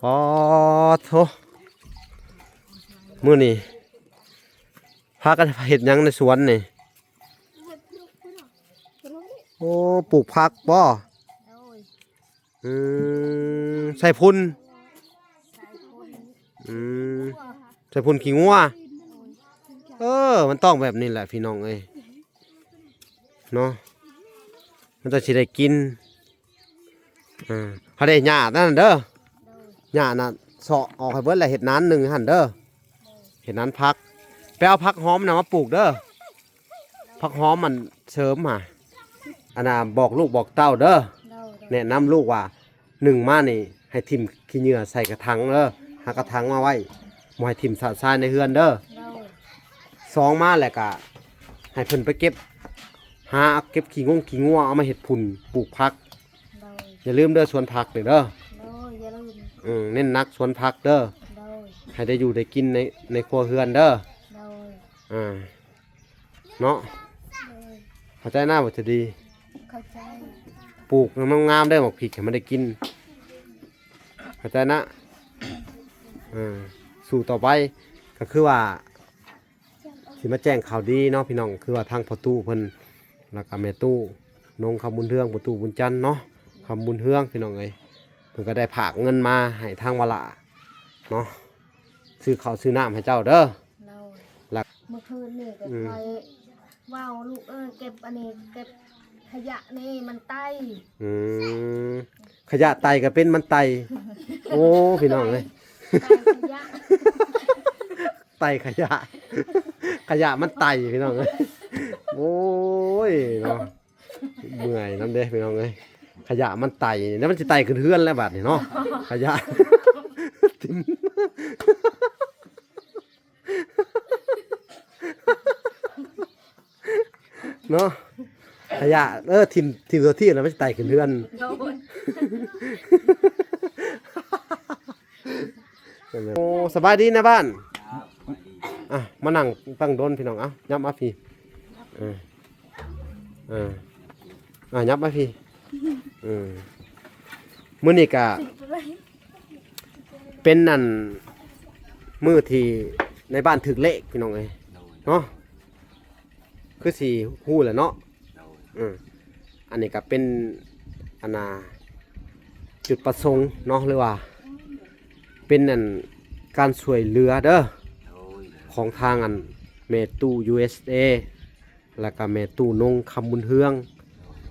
อ๋อโถมื้อนี้พากันเฮ็ดหยังในสวนนี่โอ้ปลูกผักบ่อืใส่พุ่นอืมใส่พุ่นขี้งัวมันต้องแบบนี้แหละพี่น้องเอ้ยเนาะมันจะสิได้กินเขาได้หญ้านั่นเด้อหญ้าน่ะเสาะออกให้เบิดแล้วเฮ็ดนานหนึ่งหั่นเด้อเฮ็ดนานพักไปเอาผักหอมน่ะมาปลูกเด้อผักหอมมันเสริมมาอันน่ะบอกลูกบอกเต้าเด้อแนะนำลูกว่าหนึ่งมานี่ให้ทิ่มขี้เหงื่อใส่กระถางเด้อหากระถางมาไว้บ่ให้ทิ่มสาดทรายในเฮือนเด้อสองมาแล้วก็ให้เพิ่นไปเก็บหาเก็บขี้งัวเอามาเฮ็ดพุ่นปลูกผักอย่าลืมเด้อสวนผักเด้อเน้นนักสวนผักเด้อให้ได้อยู่ได้กินในครัวเฮือนเด้อเนาะเข้าใจหน้าว่าจะดีปลูกงามๆได้หมกผิกให้มันได้กินเข้าใจนะสู่ต่อไปก็คือว่าสิมาแจ้งข่าวดีเนาะพี่น้องคือว่าทางพ่อตู้เพิ่นแล้วก็แม่ตู้นงคำบุญเฮืองพ่อตู้บุญจันทร์เนาะคำบุญเฮืองพี่น้องเอ้ยเพิ่นก็ได้ผากเงินมาให้ทางวละเนาะซื้อข้าวซื้อน้ำให้เจ้าเด้อหลักเมื่อคืนนี่ก็คอยว้าวลูกเก็บอันนี้เก็บขยะนี่มันไตขยะไตก็เป็นมันไตโอ้พี่น้องเลยไตขยะขยะมันไตพี่น้องเลยโอ้ยเนาะเมื่อยน้ำเด้พี่น้องเลยขยะมันไตแล้วมันจะไตขึ้นเฮือนแล้วบาดนี่เนาะขยะทิ่มเนาะขยะทิ่มตัวที่แล้วมันจะไตขึ้นเฮือนโอ้สบายดีนะบ้านมานั่งตั้งโดนพี่น้องยับมาพี่ยับมาพี่มื้อนี้ก็เป็นนั่นมื้อที่ในบ้านถึกเลขพี่น้องเอ้ยเนาะคือสิฮู้แหละเนาะอันนี้ก็เป็นจุดประสงค์เนาะหรือว่าเป็นนั่นการช่วยเหลือเด้อของทางเมตู้ USA แล้วก็เมตู้นงคำบุญเฮือง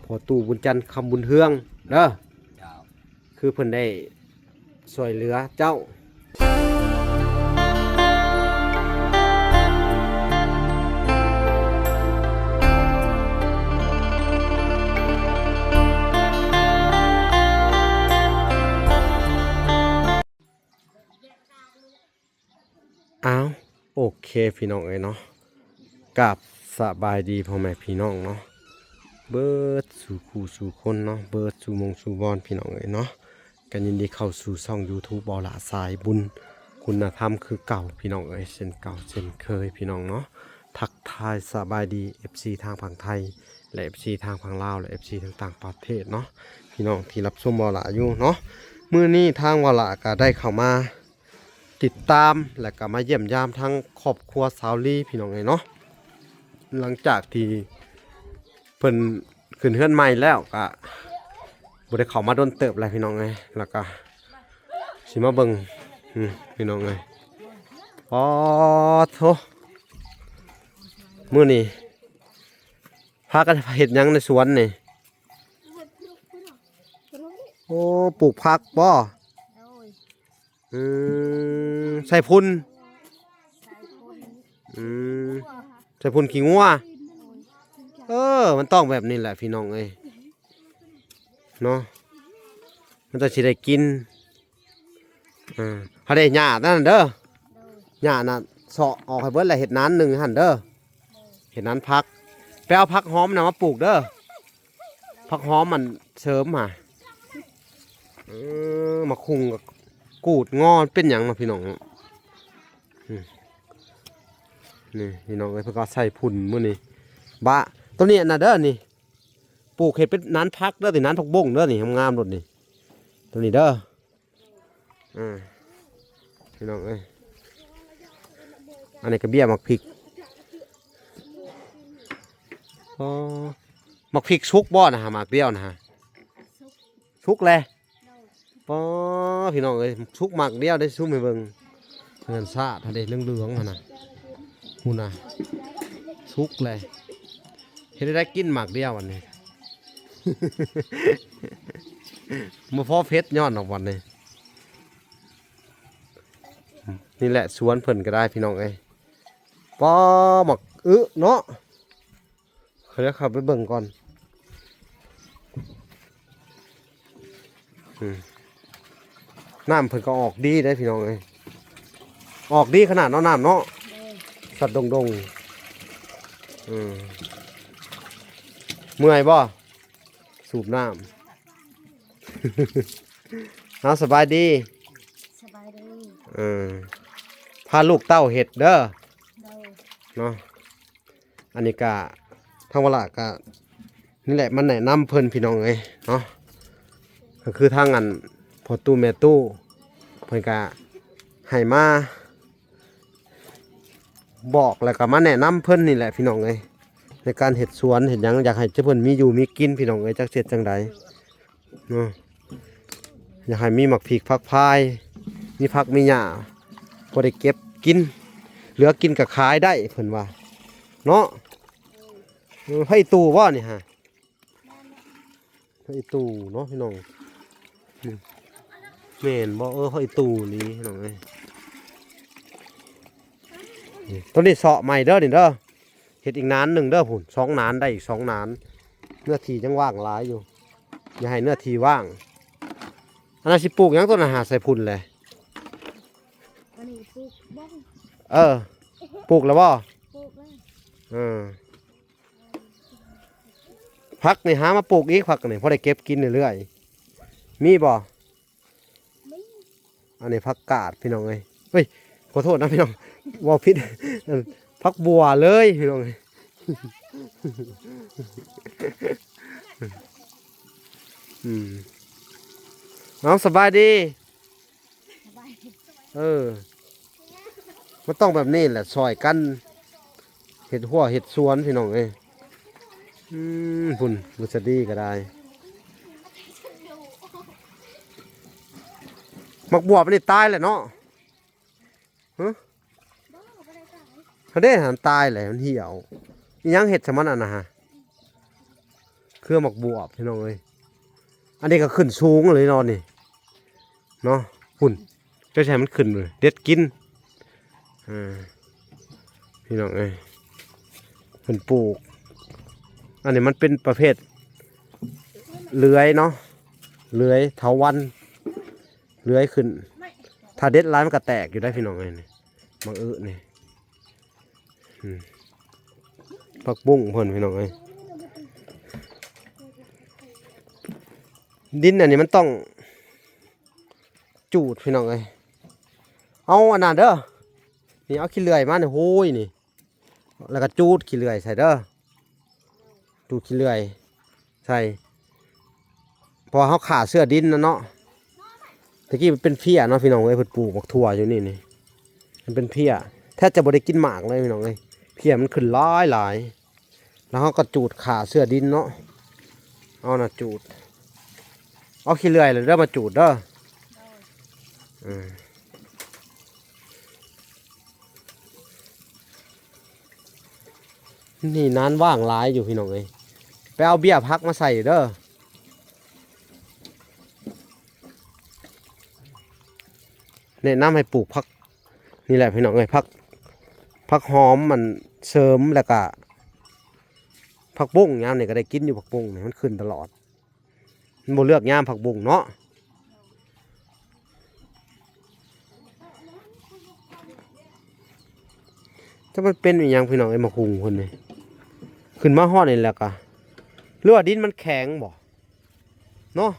พอตู้บุญจันทร์คำบุญเฮืองเด้อคือเพิ่นได้ช่วยเหลือเจ้าโอเคพี่น้องเอ้ยเนาะกับสบายดีพ่อแม่พี่น้องเนาะเบิดสู่คู่สู่คนเนาะเบิดสู่มงสู่บอลพี่น้องเอ้ยเนาะกันยินดีเข้าสู่ช่อง YouTube บอละสายบุญคุณธรรมคือเก่าพี่น้องเอ้ยเช่นเก่าเช่นเคยพี่น้องเนาะทักทายสบายดี FC ทางฝั่งไทยและ FC ทางฝั่งลาวและ FC ทางต่างประเทศเนาะพี่น้องที่รับชมบอละอยู่เนาะมื้อนี้ทางบอละก็ได้เข้ามาติดตามและก็มาเยี่ยมยามทั้งครอบครัวสาวลีพี่น้องเลยเนาะหลังจากที่เพิ่นขึ้นเฮือนใหม่แล้วก็บ่ได้เข้ามาโดนเติบอะไรพี่น้องเลยแล้วก็สิมาเบิ่งพี่น้องเลยอ๋อโถมื้อนี้พากันเฮ็ดหยังในสวนนี่โอ้ปลูกผักบ่ใส่พุ่นใส่พุ่นขี้งัวมันต้องแบบนี้แหละพี่น้องเอ้ยเนาะมันจะสิได้กินเขาได้หญ้านั่นเด้อหญ้าน่ะเสาะออกให้เบิดแล้วเฮ็ดนานหนึ่งหั่นเด้อเฮ็ดนานพักไปเอาผักหอมน่ะมาปลูกเด้อผักหอมมันเสริมมาคุงกับกูดงอเป็นอย่างนะพี่น้องนี่พี่น้องเลยเพื่อก็ใส่พุ่นมื้อนี้บะตัวนี้นะเด้อนี่ปลูกเห็ดเป็นนั้นพักเด้อสินั้นพักบงเด้อนี่งามๆรถนี่ตัวนี้เด้อ พี่น้องเอ้ยอันนี้ก็เบี้ยหมักพริกอ๋อหมักพริกชุกบ่นะฮะหมักเบี้ยวนะฮะชุกเลยป๋อพี่น้องเอ้ยชุกหมักเบี้ยวได้ชุกไปเบิ่งเงินซาถ้าได้เหลืองๆหั่นน่ะหุ่นน่ะชุกเลยเฮ็ดได้กินหมักเบี้ยววันนี้ มาพอเพชรย้อนออกวันนี้นี่แหละสวนเพิ่นก็ได้พี่น้องเอ้ยปอหมักเนาะเขาจะขับไปเบิ่งก่อนน้ำเพิ่นก็ออกดีได้พี่น้องเอ้ยออกดีขนาดเนาะน้ำเนาะสัตว์ดงเมื่อยบ่สูบน้ำ เอาสบายดี สบายดี พาลูกเต้าเห็ดเด้อ โดย เนาะอันนี้กะทางวลากะนี่แหละมันแนะนำเพิ่นพี่น้องเอ้ยเนาะก็คือทางอันพอตู้แม่ตู้เพิ่นกะให้มาบอกแล้วก็มาแนะนำเพิ่นนี่แหละพี่น้องเอ้ยในการเห็ดสวนเห็ดหยังอยากให้เจ้าเพิ่นมีอยู่มีกินพี่น้องเอ้ยจักเสร็จจังใดเนาะอยากให้มีหมักพริกผักพายมีผักมีหญ้าพอได้เก็บกินเหลือกินกับขายได้เพิ่นว่าเนาะไผตู่ว่านี่ฮะไผตู่เนาะพี่น้องแม่นบ่ไผตู่นี่พี่น้องเอ้ยต้นนี้เสาะใหม่เด้อนี่เด้อเฮ็ดอีกนานหนึ่งเด้อพุ่น2 นานได้อีก2 นานเนื้อที่ยังว่างหลายอยู่อย่าให้เนื้อที่ว่างอันนั้นสิปลูกหยังต้นอาหารใส่พุ่นเลย อันนี้ปลูกบ้อง ปลูกแล้วบ่ ปลูกเลย พักนี่หามาปลูกอีกพักนี่พอได้เก็บกินเรื่อยๆมีบ่ ไม่ อันนี้พักกาดพี่น้องเอ้ยเฮ้ยขอโทษนะพี่น้องว่าผิด พักบัวเลยพี่น้องเอ้ย น้องสบายดี สบาย มันต้องแบบนี้แหละซอยกันเห็ดหัวเห็ดสวนพี่น้องเอ้ยพุ่นบุษดีก็ได้มักบวบมันนี่ตายแหละเนาะฮะเขาได้หันตายแหละมันเหี่ยวอีหยังเห็ดสมันอันนะฮะเครือหมักบวบพี่น้องเอ้ยอันนี้ก็ขึ้นสูงเลยนอนนี่เนาะพุ่นเจ้าชายมันขึ้นเลยเด็ดกินพี่น้องเอ้ยเพิ่นปลูกอันนี้มันเป็นประเภทเลื้อยเนาะเลื้อยเถาวัลย์เลื้อยขึ้นถ้าเด็ดร้ายมันก็แตกอยู่ได้พี่น้องเอ้ยนี่มังนี่ผักบุ้งเพิ่นพี่น้องเอ้ยดินอันนี้มันต้องจูดพี่น้องเอ้ยเอาอันนั้นเด้อนี่เอาขี้เลื่อยมาเนี่ยโห้ยนี่แล้วก็จูดขี้เลื่อยใส่เด้อจูดขี้เลื่อยใส่พอเขาขาเสื้อดินนะเนาะตะกี้มันเป็นเพี้ยเนาะพี่น้องเอ้ยเพิ่นปลูกบักถั่วอยู่นี่มันเป็นเพี้ยแทบจะบ่ได้กินหมากเลยพี่น้องเอ้ยเพี้ยมันขึ้นหลายแล้วเขาก็จูดขาเสื้อดินเนาะเอาน่ะจูดเอาขี้เลื่อยเลยเด้อมาจูดเด้อนี่นานว่างหลายอยู่พี่น้องเอ้ยไปเอาเบี้ยพักมาใส่เด้อแนะนำให้ปลูกพักนี่แหละพี่น้องเอ้ยพักหอมมันเสริมแล้วก็ผักบุ้งยามนี่ก็ได้กินอยู่ผักบุ้งนี่มันขึ้นตลอดมันบ่เลือกยามผักบุ้งเนาะถ้ามันเป็นอย่างพี่น้องไอ้มะฮุงคนนี้ขึ้นมาฮอดนี่แหละกะหรือว่าดินมันแข็งบ่เนาะ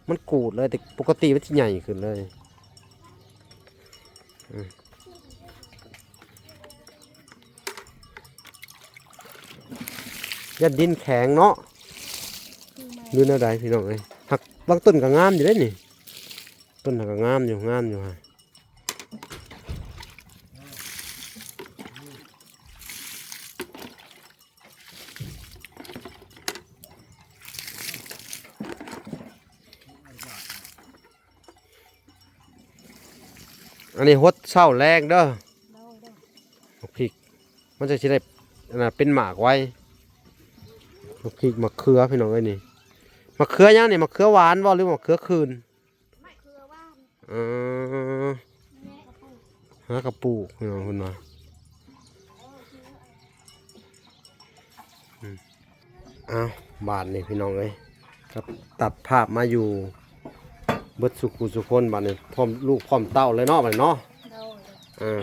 มันกูดเลยแต่ปกติมันจะใหญ่ขึ้นเลยยัดดินแข็งเนาะดูแนวใดพี่น้องเอ้ยหัก บางต้นก็งามอยู่เด้นี่ต้นก็งามอยู่ฮะอันนี้ฮดเศร้าแรงเด้อ โดยโดย บักพริกมันจะสิได้อันน่ะเป็นหมากไว้บักพริกมะเขือพี่น้องเอ้ยนี่มะเขือยังนี่มะเขือหวานบ่หรือมะเขือคืน ไม่คือว่า เออ แม่กับปู่ หากระปูกพี่น้องคุณมาอ้าวบาทนี่พี่น้องเอ้ยครับตัดภาพมาอยู่เบิดสุขุสุคนบาทนี่พร้อมลูกพร้อมเต้าเลยเนาะบาดนี้เนาะ โดย อ่า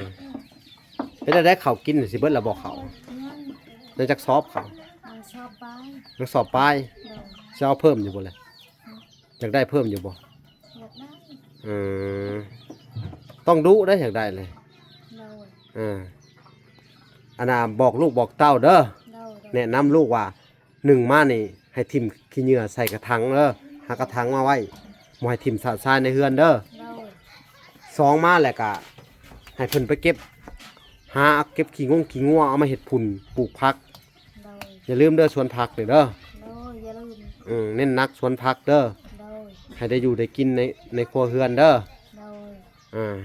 เป็นได้ข้าวกินสิเบิดแล้วบ่ข้าว เงิน ในจักซอบข้าว มันชอบไป นักสอบปลาย โดย จะเอาเพิ่มอยู่บ่เลยอยากได้เพิ่มอยู่บ่ อยากได้ เออต้องดุได้อยากได้เลย โดย อันน่ะบอกลูกบอกเต้าเด้อ โดย แนะนำลูกว่าหนึ่งมานี่ให้ทิ่มขี้เหงื่อใส่กระถางเด้อหากระถางมาไว้บ่ให้ทิ่มสาดทรายในเฮือนเด้อ โดย สองมาแล้วก็ให้เพิ่นไปเก็บหาเก็บขี้งงขี้งัวเอามาเฮ็ดพุ่นปลูกผัก โดย อย่าลืมเด้อสวนผักเด้อ โดยอย่าลืม เน้นหนักสวนผักเด้อ โดย ให้ได้อยู่ได้กินในครัวเฮือนเด้อ โดย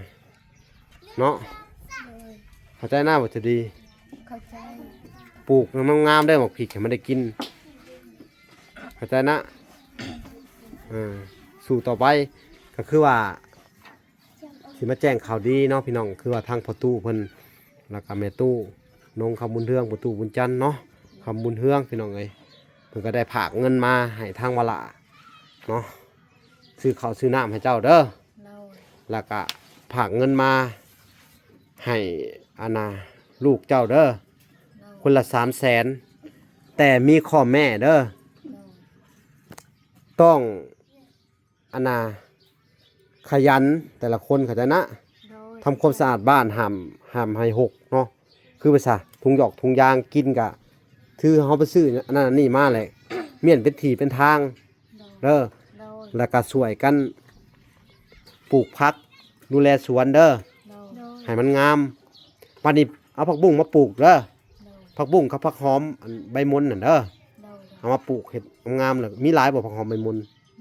เนาะ โดย เข้าใจหน้าบ่จะดี เข้าใจ ปลูกมันงามได้หมกผิกให้มันได้กินเข้าใจนะสู่ต่อไปก็คือว่าสิมาแจ้งข่าวดีเนาะพี่น้องคือว่าทางพ่อตู้เพิ่นแล้วก็แม่ตู้นงคำบุญเฮืองพ่อตู้บุญจันทร์เนาะคำบุญเฮืองพี่น้องเอ้ยเพิ่นก็ได้ผากเงินมาให้ทางวละเนาะซื้อข้าวซื้อน้ำให้เจ้าเด้อ โดย แล้วก็ผากเงินมาให้อาณาลูกเจ้าเด้อ โดย คนละ300,000แต่มีข้อแม่เด้อ โดย ต้องอันนาขยันแต่ละคนเขาใจะนะ โดย ทำความสะอาดบ้านห้ามให้หกเนาะคือไปซะถุงหยอกถุงยางกินกะถือเขาไปซื้ออันนั้นอันนี่มาเลยเมียนเป็นทีเป็นทาง โดย เด้อ โดย แล้วก็สวยกันปลูกพักดูแลสวนเด้อ โดย ให้มันงามวันนี้เอาผักบุ้งมาปลูกเด้อ โดย ผักบุ้งกับผักหอมอันใบมนนั่นเด้อ โดย เอามาปลูกเห็ดงามๆเลยมีหลายบ่ผักหอมใบมน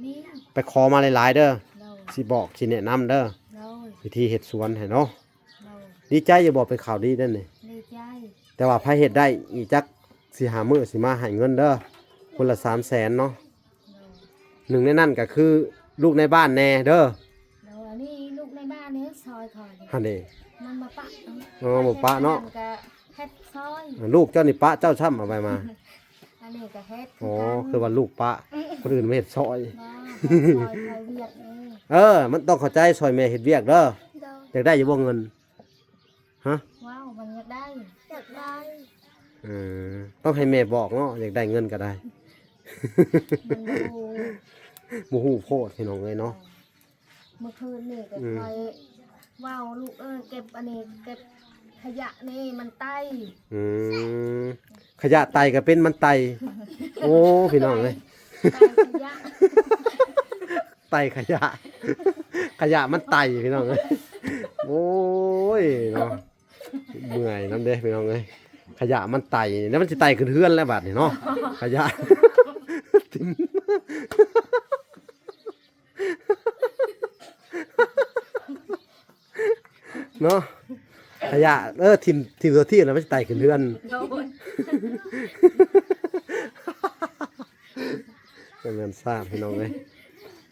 นี่ ไปขอมาหลายๆเด้อ โดย สิบอกสิแนะนำเด้อ โดย วิธีเห็ดสวนให้เนาะ โดย ดีใจอย่าบอกเป็นข่าวดีได้อนี่ ดีใจ แต่ว่าพาเห็ดได้อีกจักสิหามื้อสิมาให้เงินเด้อคนละ300,000เนาะ โดย หนึ่งในนั้นก็คือลูกในบ้านแน่เด้อ โดยอันนี้ลูกในบ้านเนี้ซอยคอย หั่นเด้ มันมาปะ บ่ปะเนาะ อัก็เฮ็ดซอย ลูกเจ้านี่ปะเจ้าช่ำเอาไปมา อันนี้ก็เฮ็ด อ๋อคือว่าลูกปะคนอื่นไม่เห็ดซอย ซอยคอยเวียดนี่ มันต้องเข้าใจซอยแม่เห็ดเวียกเด้อ โดย อยากได้อยู่บ่เงินฮะ ว้าวมันอยากได้อยากได้ เออต้องให้แม่บอกเนาะอยากได้เงินก็ได้ มันดู บ่ฮู้โพดพี่น้องเอ้ยเนาะ เมื่อคืนนี่ก็คอยว้าวลูกเก็บอันนี้เก็บขยะนี่มันไต้ อืมขยะไตก็เป็นมันไตโอ้พี่น้องเอ้ย ไต้ขยะ ไตขยะ ขยะมันไตพี่น้องเอ้ยโอ้ยเนาะเมื่อยน้ำเด้พี่น้องเอ้ยขยะมันไตแล้วมันสิไตขึ้นเฮือนแล้วบัดนี่เนาะขยะ ทิ่มเนาะขยะทิ่มตัวที่แล้วมันสิไตขึ้นเฮือน โดน เป็นเงินทราบพี่น้องเอ้ย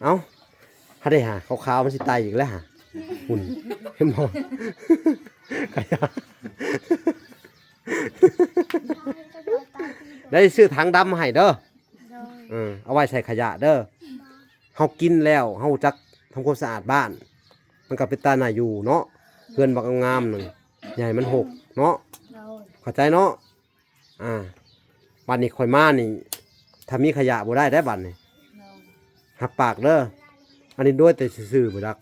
เอ้าถ้าได้หาขาวๆมันสิไตอีกแล้วหาหุ่นเห็นบ่ ขยะ ได้ซื้อถังดำมาให้เด้อ โดย เอาไว้ใส่ขยะเด้อเฮากินแล้วเฮาจักทำความสะอาดบ้าน มันก็เป็นตาหน่าอยู่เนาะเพื่อนบักงามๆหนึ่งใหญ่มันหกเนาะ โดย เข้าใจเนาะบัดนี้ข่อยมานี่ถ้ามีขยะบ่ได้ได้บัดนี่ โดย หักปากเด้ออันนี้ด้วยแต่ซื่อๆบ่ดัก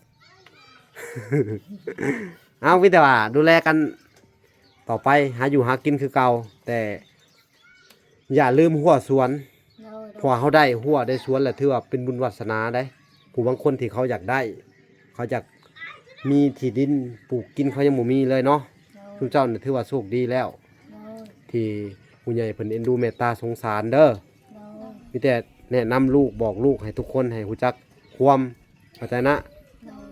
เอาวิแต่ว่าดูแลกันต่อไปหาอยู่หากินคือเก่าแต่อย่าลืมหัวสวน โดย เพราะว่าเขาได้หัวได้สวนแหละถือว่าเป็นบุญวาสนาได้ผู้บางคนที่เขาอยากได้ เขาอยากมีที่ดินปลูกกินเขายังบ่มีเลยเนาะ โด ทุ ย กเจ้าเนี่ยถือว่าโชคดีแล้ว โดย ที่ผู้ใหญ่เพิ่นเอ็นดูเมตตาสงสารเด้อ โดย มีแต่แนะนำลูกบอกลูกให้ทุกคนให้รู้จักความเข้าใจนะ โดย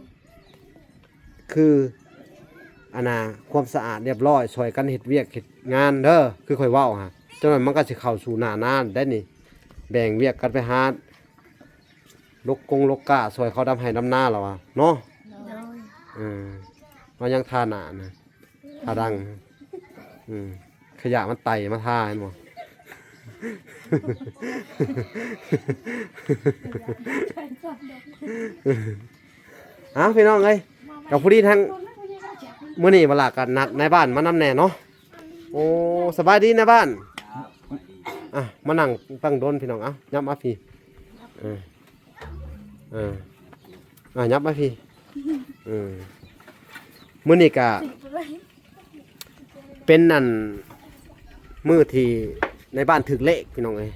คืออันน่ะความสะอาดเรียบร้อยช่วยกันเฮ็ดเวียกเฮ็ดงานเด้อคือค่อยเว้าฮะจังนั้นมันก็สิเข้าสู่หน้านานได้นี่แบ่งเวียกกันไปหาลกกะช่วยเขาดำให้ดำนาแล้วอ่ะเนาะ โดย มันยังทาหนานะทาดังขยะมันไต่มาทาเห็นบ่ อ้าวพี่น้องเอ้ยกับผู้ดีทั้งมื้อนี้เวลากันนัดในบ้านมานำแน่เนาะโอ้สบายดีในบ้านอ่ะมานั่งตั้งโดนพี่น้องเอ้ายับมาพี่ยับมาพี่มื้อนี้ก็เป็นนั่นมื้อที่ในบ้านถึกเลขพี่น้องเอ้ย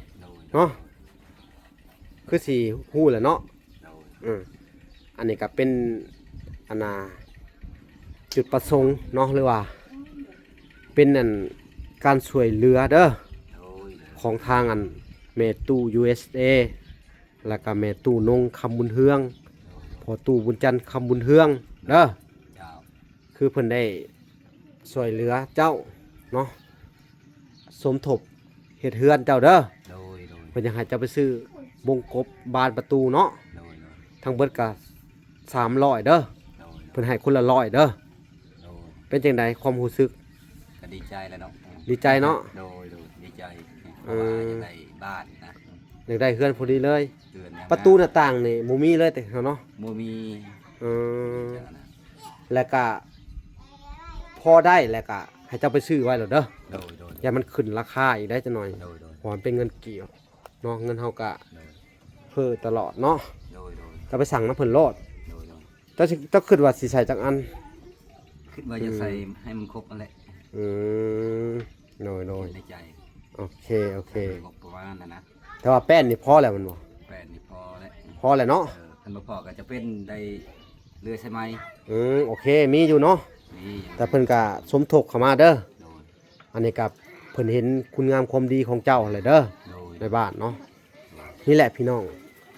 เนาะคือสิฮู้แหละเนาะอันนี้ก็เป็นอันน่ะจุดประสงค์เนาะหรือว่าเป็นนั่นการช่วยเหลือเด้อของทางอันเมตู้ USA แล้วก็เมตู้นงคำบุญเฮืองพอตู้บุญจันทร์คำบุญเฮืองเด้อคือเพิ่นได้ช่วยเหลือเจ้าเนาะสมทบเฮ็ดเฮือนเจ้าเด้อเพิ่นอยากให้เจ้าไปซื้อวงกบบานประตูเนาะทั้งเบิดก็300เด้อเพิ่นให้คนละ100เด้อเป็นจังไดความรู้สึก ก็ดีใจแล้วเนาะ ดีใจเนาะ โดยดีใจเพราะว่าจะได้บ้านนะ อยากได้เฮือนพอดีเลย เดือน ประตูหน้าต่างนี่บ่มีเลยแต่เนาะ โมมี เออแล้วก็พอได้แล้วก็ให้เจ้าไปซื้อไว้แล้วเด้อ โดยอย่ามันขึ้นราคาอีกได้จักหน่อย โดย เพราะมันเป็นเงินเกี่ยวเนาะเงินเฮาก็เพิ่มตลอดเนาะ โดย จะไปสั่งน้ำเพิ่นโลด โดย เจ้าคิดว่าสิใส่จักอัน คิดว่าจะใส่ให้มันครบอะไร อืมโดย ในใจ โอเคงบประมาณนะ แต่ว่าแป้นนี่พอแล้วมันบ่ แปดนี่พอแล้ว พอแล้วเนาะ ท่านบ่พอก็จะเป็นได้เรือใช่ไหม โอเคมีอยู่เนาะ นี่ แต่เพิ่นก็สมทบเข้ามาเด้อ โดย อันนี้กับเพิ่นเห็นคุณงามความดีของเจ้าอะไรเด้อ โดย ในบ้านเนาะนี่แหละพี่น้อง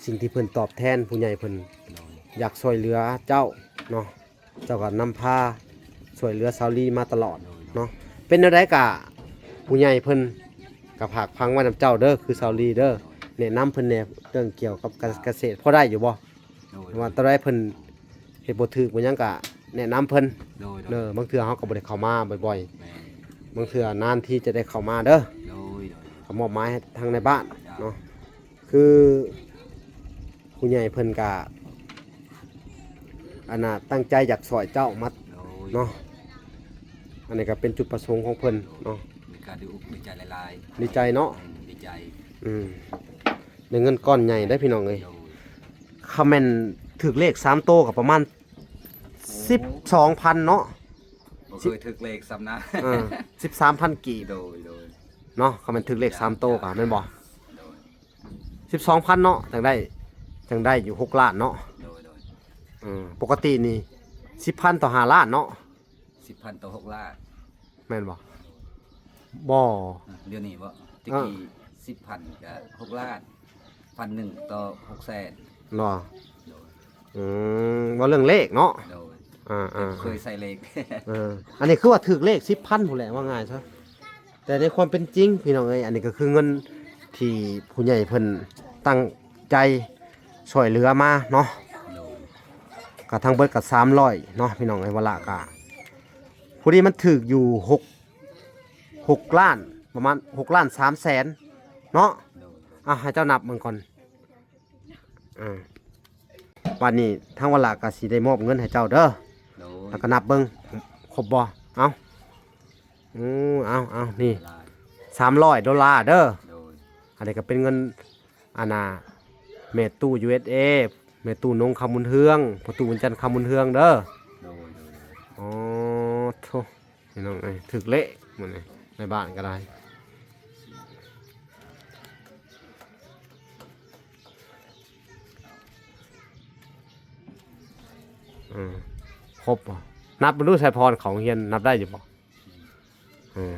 สิ่งที่เพิ่นตอบแทนผู้ใหญ่เพิ่น โดย อยากช่วยเหลือเจ้าเนาะเจ้าก็นำพาช่วยเหลือสาวลีมาตลอดเนาะเป็นอะไรกะผู้ใหญ่เพิ่นกับผากพังไว้นำเจ้าเด้อคือสาวลีเด้อแนะนำเพิ่นแนวเรื่องเกี่ยวกับการเกษตรพอได้อยู่บ่ โดย ว่าตอนใดเพิ่นเฮ็ดบ่ถูกบ่หยังกะแนะนำเพิ่น โดย เด้อบางเทื่อเฮาก็บ่ได้เข้ามาบ่อย แม่ ๆบางเทื่อนานที่จะได้เข้ามาเด้อ โดย ก็มอบหมายให้ทางในบ้านเนาะคือผู้ใหญ่เพิ่นกะอันน่ะตั้งใจอยากสอยเจ้ามา โดย เนาะอันนี้ก็เป็นจุดประสงค์ของเพิ่นเนาะ มีการดีอกดีใจหลาย ดีใจเนาะ ๆดีใจ ได้เงินก้อนใหญ่ได้พี่น้องเอ้ย โดย คอมเมนต์ถึกเลข3โตวกับประมาณ 12,000 เนาะ บ่เคยถึกเลขซ้ำนะ 13,000 กีบ โดย เนาะคอมเมนต์ถึกเลข3โตวกะแม่นบ่ โดย 12,000 เนาะจังได้อยู่6ล้านเนาะ โดย ปกตินี่ 10,000 ต่อ5ล้านเนาะ 10,000 ต่อ 6 ล้าน แม่นบ่บ่ เดี๋ยวนี้บ่ตะกี้10,000ก็6ล้าน1,000ต่อ6แสน เนาะ โดย ว่าเรื่องเลขเนาะ โดย อ่า เคยใส่เลข อันนี้คือว่าถึกเลข10,000พู้นแหละว่าง่ายซะแต่ในความเป็นจริงพี่น้องเอ้ยอันนี้ก็คือเงินที่ผู้ใหญ่เพิ่นตั้งใจช่วยเหลือมาเนาะ โดย ก็ทั้งเบิดก็300เนาะพี่น้องเอ้ยว่าละก็ผู้ที่มันถึกอยู่6ล้านประมาณ6ล้าน3แสนเนาะ โดย ให้เจ้านับมันก่อนวันนี้ทางวลาก็สิได้มอบเงินให้เจ้าเด้อ โดย แล้วก็นับเบิ่งครบบ่เอานี่$300เด้อ โดย อันนี้ก็เป็นเงินอาณาเมตู้ USA เมตู้นงคำมุนเฮืองประตูบุญจันทร์คำมุนเฮืองเด้อ โดย อ๋อโธ่พี่น้องเอ้ยถึกเละหมดเลยในบ้านก็ได้ ครบบ่นับบ่รู้ใส่พรของเฮียนนับได้อยู่บ่อืม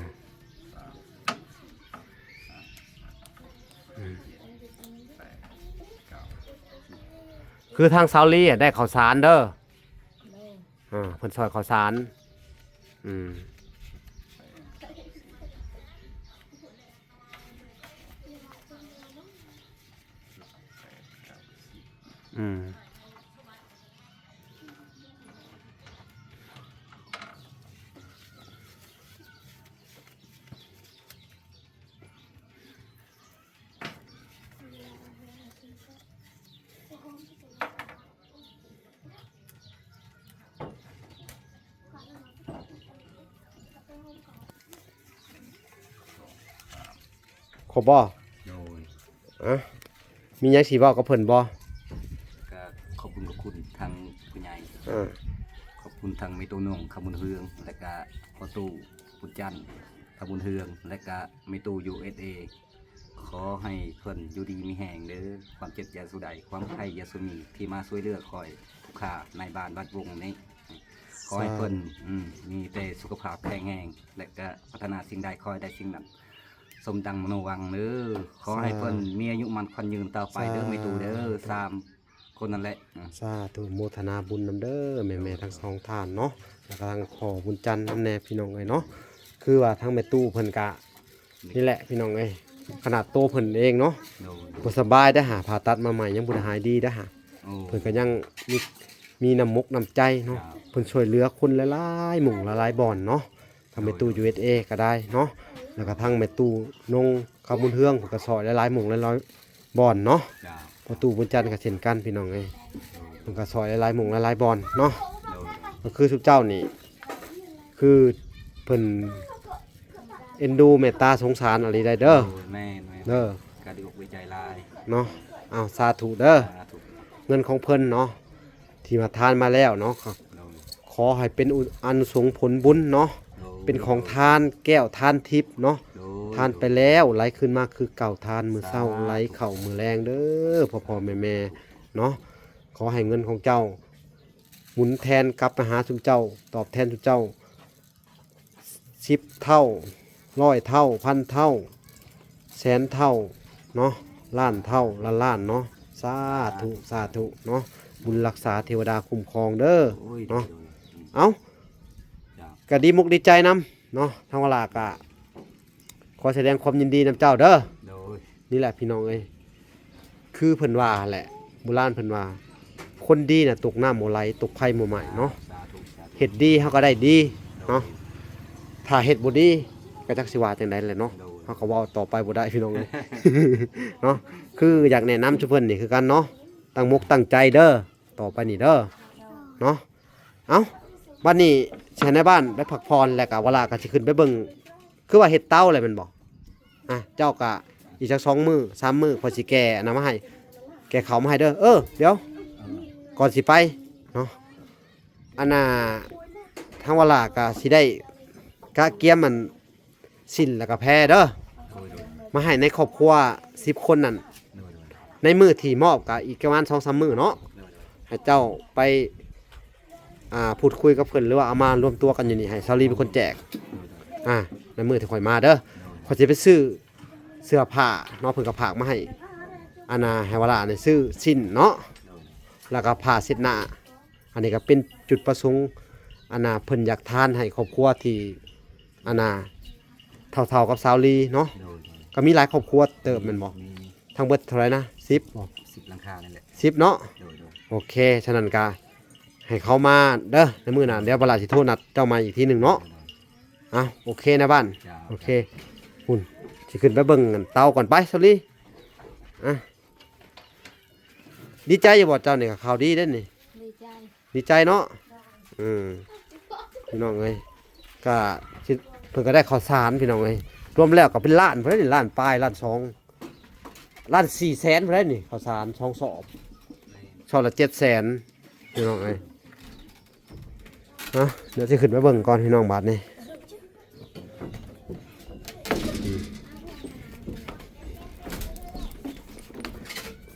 คือทางซาวลีได้ข้าวสารเด้อเพิ่นซอยข้าวสารอืมอืมครบบ่ โดย อะมีหยังสิเว้ากับเพิ่นบ่ ก็ขอบคุณทางผู้ใหญ่ อ่า ขอบคุณทางเมตูนงขบุญเฮืองและก็พอตู้ปุจจันทร์ขบุญเฮืองและก็เมตู USA ขอให้เพิ่นอยู่ดีมีแห่งเด้อความเจ็บอยาสุใดความไข้อยาสุมีที่มาช่วยเหลือคอยทุกข้าในบ้านวัดวงนี้ขอให้เพิ่นมีแต่สุขภาพแข็งแรงและก็พัฒนาสิ่งใดคอยได้สิ่งนั้นสมดังมโนวังเด้อขอให้เพิ่นมีอายุมันควันยืนต่อไปเด้อเมตูเด้อสามคนนั่นแหละ สาธุโมทนาบุญนำเด้อแม่ๆทั้งสองท่านเนาะแล้วก็ทางพ่อบุญจันทร์นำแน่พี่น้องเอ้ยเนาะคือว่าทางแม่ตู้เพิ่นกะนี่แหละพี่น้องเอ้ยขนาดโตเพิ่นเองเนาะ โดย บ่สบายได้อหาผ่าตัดมาใหม่ยังบ่ได้หายดีได้อหา โอ้ เพิ่นก็ยังมีน้ำมุกน้ำใจเนาะเพิ่นช่วยเหลือคนหลายๆหมู่หลายๆบ่อนเนาะทางแม่ตู้ USA ก็ได้เนาะแล้วก็ทางแม่ตู้นงคำบุญเฮืองเพิ่นก็ซอยหลายๆหมู่หลายๆบ่อนเนาะ จ้า พอตู้บุญจันทร์ก็เช่นกันพี่น้องเอ้ยมันก็ซอยหลายๆหมู่หลายๆบ่อนเนาะ โดย ก็คือทุกเจ้านี่คือเพิ่นเอ็นดูเมตตาสงสารอะไรได้เด้อ แม่ เด้อ การดีอกวิจัยลาย เนาะอ้าวสาธุเด้อ สาธุ เงินของเพิ่นเนาะที่มาทานมาแล้วเนาะครับ โดย ขอให้เป็นอานุสงส์ผลบุญเนาะ โดย เป็นของทานแก้วทานทิพย์เนาะ โดย ทานไปแล้วไหลขึ้นมาคือเก่าทานมือเศร้าไหลเข่ามือแรงเด้อพ่อๆแม่ๆเนาะขอให้เงินของเจ้าหมุนแทนกลับมาหาสุเจ้าตอบแทนสุเจ้า10 เท่า100 เท่า1,000 เท่าแสนเท่าเนาะล้านเท่าล้านเนาะสาธุสาธุเนาะบุญรักษาเทวดาคุ้มครองเด้อ โอ้ย เนาะ โดย เอ้า จ้า ก็ดีมุกดีใจนำเนาะทางวลากะขอแสดงความยินดีนำเจ้าเด้อ โดย นี่แหละพี่น้องเอ้ยคือเพิ่นว่าแหละโบราณเพิ่นว่า คนดีน่ะตกน้ำบ่ไหลตกไผบ่ไหม้เนาะ สาธุสาธุ เฮ็ดดีเฮาก็ได้ดีเนาะถ้าเฮ็ดบ่ดีก็จักสิว่าจังได๋แหละเนาะเฮาก็เว้าต่อไปบ่ได้พี่น้องเอ้ย เนาะคืออยากแนะนำชุเพิ่นนี่คือกันเนาะตั้งมกตั้งใจเด้อต่อไปนี่เด้อเนาะเอ้าบัดนี้ใช้ในบ้านไปพักผ่อนแล้วก็เวลาก็สิขึ้นไปเบิ่งคือว่าเฮ็ดเต้าอะไรแม่นบ่เจ้าก็อีกจัก2 มื้อ3 มื้อพอสิแก่อันนั้นมาให้แก่เขาวมาให้เด้อเดี๋ยวก่อนสิไปเนาะอันน่ะทางเวลาก็สิได้กะเกียมมันสิ้นแล้วก็แพ้เด้อ โดยโดย มาให้ในครอบครัว10 คนนั่น โดย ในมือที่มอบกับอีกประมาณ2-3 มื้อเนาะ โดย ให้เจ้าไปพูดคุยกับเพิ่นหรือว่าเอามารวมตัวกันอยู่นี่ให้ซาลีเป็นคนแจกในมือที่ข่อยมาเด้อข่อยสิไปซื้อเสื้อผ้าเนาะเพิ่นก็ฝากมาให้อันน่ะให้เวลานี่ซื้อสิ้นเนาะแล้วก็ผ้าเช็ดหน้าอันนี้ก็เป็นจุดประสงค์อันน่ะเพิ่นอยากทานให้ครอบครัวที่อันน่ะเท่าๆกับซาวลีเนาะ โดย ก็มีหลายครอบครัวเติมแม่นบ่ มี ทั้งเบิดเท่าไหร่นะ10บ่ 10หลังคานั่นแหละ 10เนาะ โดยโดย โอเค ฉะนั้นก็ให้เขามาเด้อในมื้อหน้าเดี๋ยวเวลาสิโทรนัดเจ้ามาอีกทีหนึงเนาะโอเคนะบ้าน จ้า โอเคหุ่นสิขึ้นไปเบิ่งกันเตาก่อนไปสลีดีใจอยู่บ่เจ้านี่ก็ข่าวดีเด้อนี่ ดีใจ ดีใจเนาะพี่น้องเอ้ยก็สิเพิ่นก็ได้ข้าวสารพี่น้องเอ้ยรวมแล้วก็เป็นล้านพุ่นนี่ล้านปลายล้าน2ล้าน4แสนพุ่นนี่ข้าวสาร2 สอบละ700,000พี่น้องเอ้ยเดี๋ยวสิขึ้นไปเบิ่งก่อนพี่น้องบาดนี่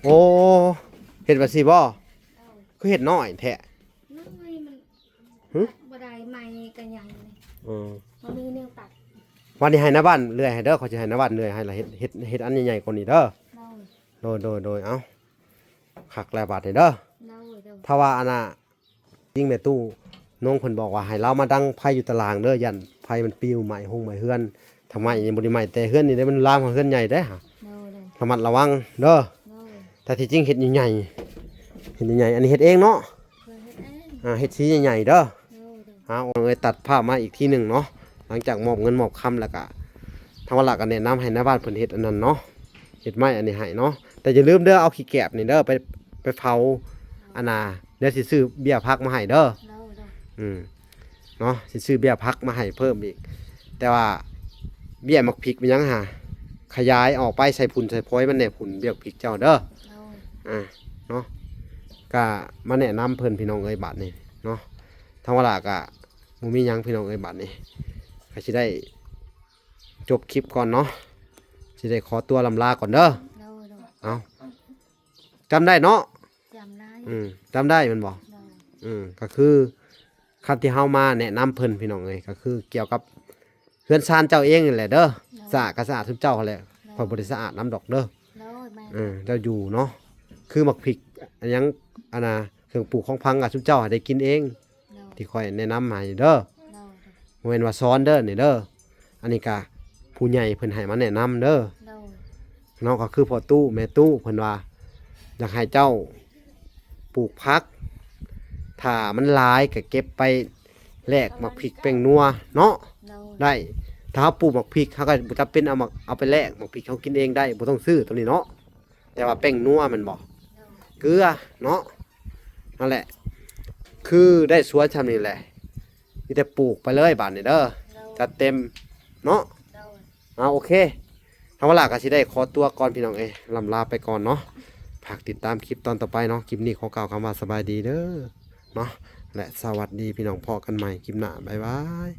โอ้เห็ดแบบสิบ่คือเห็ดน้อยแท้ น้อย หึ บ่ได้ใหม่กันใหญ่เลย อืม บ่มีแนวตัด วันนี้ให้หน้าบ้านเลื่อยให้เด้อเขาจะให้หน้าบ้านเลื่อยให้ละเฮ็ดอันใหญ่ๆกว่านี้เด้อ โดยเอ้าคักแลบาดนี่เด้อ เด้อ ถ้าว่าอันน่ะยิ่งแม่ตู้น้องเพิ่นบอกว่าให้เรามาดังไผอยู่ตารางเด้อยันไผมันปิวใหม่หงใหม่เฮือนทำไมยังบ่ได้ใหม่แต่เฮือนนี่ได้มันลามของเฮือนใหญ่เด้อฮะระมัดระวังเด้อแต่ที่จริงเฮ็ดใหญ่ๆเฮ็ดใหญ่ๆอันนี้เฮ็ดเองเนาะเฮ็ดสีใหญ่ๆเด้อเอาตัดภาพมาอีกทีหนึงเนาะหลังจากมอบเงินมอบคำแล้วก็ทางวัดหลักก็แนะนำให้หน้าบ้านเพิ่นเฮ็ดอันนั้นเนาะเฮ็ดไม้อันนี้ให้เนาะแต่อย่าลืมเด้อเอาขี้แกบนี่เด้อไปเผาอันน่ะเดี๋ยวสิซื้อเบี้ยพักมาให้เด้อเนาะสิซื้อเบี้ยพักมาให้เพิ่มอีกแต่ว่าเบี้ยมักพริกมันยังหาขยายออกไปใส่ผุนใส่พลอยมันแหน่ผุนเบี้ยพริกเจ้าเด้อเนาะก็มาแนะนำเพิ่นพี่น้องเอ้ยบัดนี้เนาะทางวัดหลักก็บ่มีหยังพี่น้องเอ้ยบัดนี้ก็สิได้จบคลิปก่อนเนาะสิได้ขอตัวลำลาก่อนเด้อเอาจำได้เนาะ จำได้ จำได้มันบอกก็คือคำที่เฮามาแนะนำเพิ่นพี่น้องเลยก็คือเกี่ยวกับเฮือนซานเจ้าเองนี่แหละเด้อสะอาดก็สะอาดทุกเจ้าแหละพอบ่ได้สะอาดน้ำดอกเด้อเจ้าอยู่เนาะคือหมักพริกอันยังอันน่ะเครื่องปลูกของพังกับทุกเจ้าให้ได้กินเองที่ค่อยแนะนำมาเด้อบ่แม่นว่าซ้อนเด้อนี่เด้ออันนี้ก็ผู้ใหญ่เพิ่นให้มาแนะนำเด้อเนาะก็คือพ่อตู้แม่ตู้เพิ่นว่าอยากให้เจ้าปลูกพักถ้ามันหลายก็เก็บไปแลกหมักพริกแป้งนัวเนาะได้ถ้าเขาปลูกหมักพริกเขาก็บ่จำเป็นเอาไปแลกหมักพริกเขากินเองได้บ่ต้องซื้อตัวนี้เนาะแต่ว่าแป้งนัวมันบ่เกลือเนาะนั่นแหละคือได้สวนชำนี่แหละมีแต่ปลูกไปเลยบาดนี้เด้อจัดเต็มเนาะโอเคทางเวลาก็สิได้ขอตัวก่อนพี่น้องลำลาไปก่อนเนาะฝากติดตามคลิปตอนต่อไปเนาะคลิปนี้ขอกล่าวคำว่าสบายดีเด้อเนาะและสวัสดีพี่น้องพอกันใหม่คลิปหน้าบ๊ายบาย